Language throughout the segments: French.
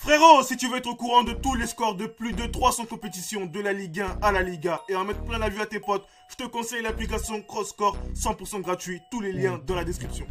Frérot, si tu veux être au courant de tous les scores de plus de 300 compétitions de la Ligue 1 à la Liga et en mettre plein la vue à tes potes, je te conseille l'application CrossScore 100% gratuit, tous les liens dans la description.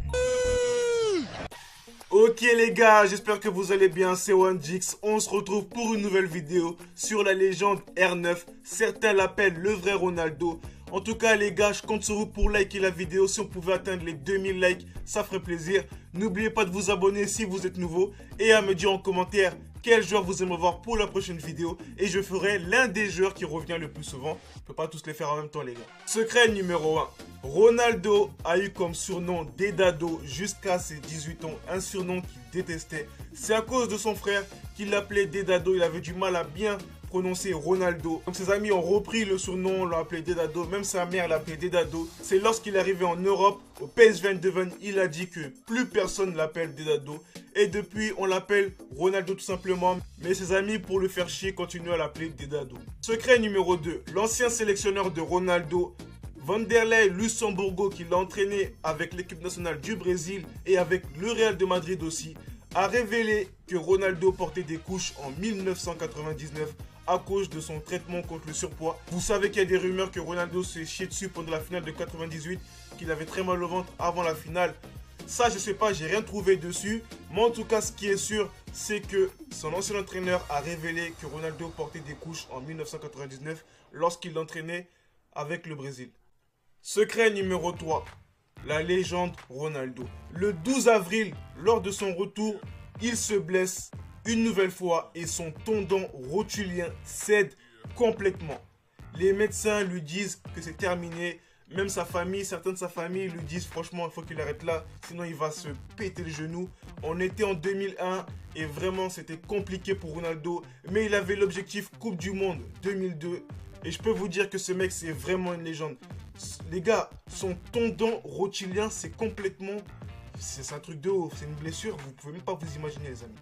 Ok les gars, j'espère que vous allez bien, c'est OneJix. On se retrouve pour une nouvelle vidéo sur la légende R9. Certains l'appellent le vrai Ronaldo. En tout cas les gars, je compte sur vous pour liker la vidéo. Si on pouvait atteindre les 2000 likes, ça ferait plaisir. N'oubliez pas de vous abonner si vous êtes nouveau et à me dire en commentaire quel joueur vous aimez voir pour la prochaine vidéo. Et je ferai l'un des joueurs qui revient le plus souvent. Je peux pas tous les faire en même temps les gars. Secret numéro 1. Ronaldo a eu comme surnom Dedado jusqu'à ses 18 ans. Un surnom qu'il détestait. C'est à cause de son frère qu'il l'appelait Dedado. Il avait du mal à bien prononcer Ronaldo. Donc ses amis ont repris le surnom, l'ont appelé Dedado. Même sa mère l'appelait Dedado. C'est lorsqu'il est arrivé en Europe, au PSV Eindhoven, il a dit que plus personne l'appelle Dedado. Et depuis, on l'appelle Ronaldo tout simplement. Mais ses amis, pour le faire chier, continuent à l'appeler Dedado. Secret numéro 2. L'ancien sélectionneur de Ronaldo, Vanderlei Luxemburgo, qui l'a entraîné avec l'équipe nationale du Brésil et avec le Real de Madrid aussi, a révélé que Ronaldo portait des couches en 1999 à cause de son traitement contre le surpoids. Vous savez qu'il y a des rumeurs que Ronaldo s'est chié dessus pendant la finale de 98, qu'il avait très mal au ventre avant la finale. Ça, je sais pas, j'ai rien trouvé dessus. Mais en tout cas, ce qui est sûr, c'est que son ancien entraîneur a révélé que Ronaldo portait des couches en 1999 lorsqu'il l'entraînait avec le Brésil. Secret numéro 3. La légende Ronaldo. Le 12 avril, lors de son retour, il se blesse une nouvelle fois et son tendon rotulien cède complètement. Les médecins lui disent que c'est terminé. Même sa famille, certains de sa famille lui disent franchement il faut qu'il arrête là, sinon il va se péter le genou. On était en 2001 et vraiment c'était compliqué pour Ronaldo. Mais il avait l'objectif Coupe du Monde 2002. Et je peux vous dire que ce mec c'est vraiment une légende. Les gars, son tendon rotulien c'est complètement... C'est un truc de ouf, c'est une blessure, vous pouvez même pas vous imaginer les amis.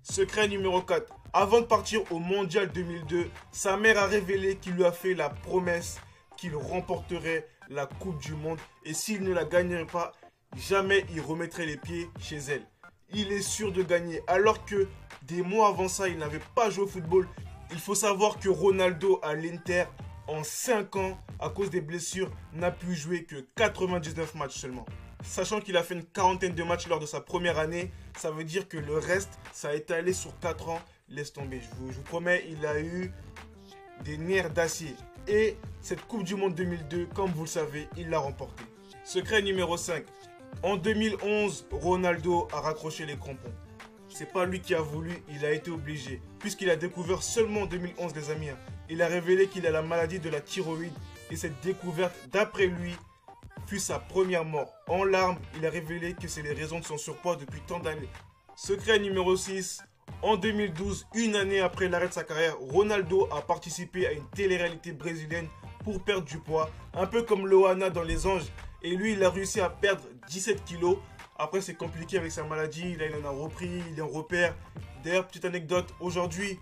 Secret numéro 4. Avant de partir au Mondial 2002, sa mère a révélé qu'il lui a fait la promesse qu'il remporterait la Coupe du Monde. Et s'il ne la gagnerait pas, jamais il remettrait les pieds chez elle. Il est sûr de gagner. Alors que des mois avant ça, il n'avait pas joué au football. Il faut savoir que Ronaldo à l'Inter, en 5 ans, à cause des blessures, n'a pu jouer que 99 matchs seulement. Sachant qu'il a fait une quarantaine de matchs lors de sa première année, ça veut dire que le reste, ça a étalé sur 4 ans. Laisse tomber, je vous promets, il a eu des nerfs d'acier. Et cette Coupe du Monde 2002, comme vous le savez, il l'a remportée. Secret numéro 5. En 2011, Ronaldo a raccroché les crampons. C'est pas lui qui a voulu, il a été obligé. Puisqu'il a découvert seulement en 2011, les amis. Il a révélé qu'il a la maladie de la thyroïde. Et cette découverte, d'après lui, fut sa première mort. En larmes, il a révélé que c'est les raisons de son surpoids depuis tant d'années. Secret numéro 6. En 2012, une année après l'arrêt de sa carrière, Ronaldo a participé à une télé-réalité brésilienne pour perdre du poids, un peu comme Loana dans Les Anges. Et lui, il a réussi à perdre 17 kilos. Après, c'est compliqué avec sa maladie. Là, il en a repris, il en repère. D'ailleurs, petite anecdote, aujourd'hui,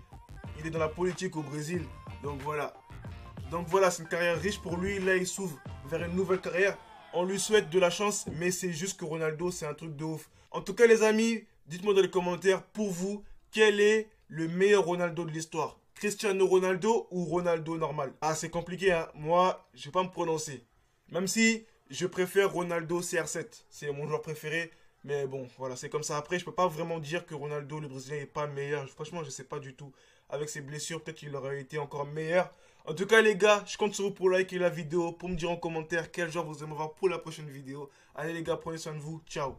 il est dans la politique au Brésil. Donc voilà, c'est une carrière riche pour lui. Là, il s'ouvre vers une nouvelle carrière. On lui souhaite de la chance, mais c'est juste que Ronaldo, c'est un truc de ouf. En tout cas, les amis, dites-moi dans les commentaires, pour vous, quel est le meilleur Ronaldo de l'histoire? Cristiano Ronaldo ou Ronaldo normal? Ah, c'est compliqué, hein. Moi, je vais pas me prononcer. Même si je préfère Ronaldo CR7. C'est mon joueur préféré. Mais bon, voilà, c'est comme ça. Après, je peux pas vraiment dire que Ronaldo, le Brésilien, est pas meilleur. Franchement, je sais pas du tout. Avec ses blessures, peut-être qu'il aurait été encore meilleur. En tout cas, les gars, je compte sur vous pour liker la vidéo, pour me dire en commentaire quel joueur vous aimez voir pour la prochaine vidéo. Allez, les gars, prenez soin de vous. Ciao.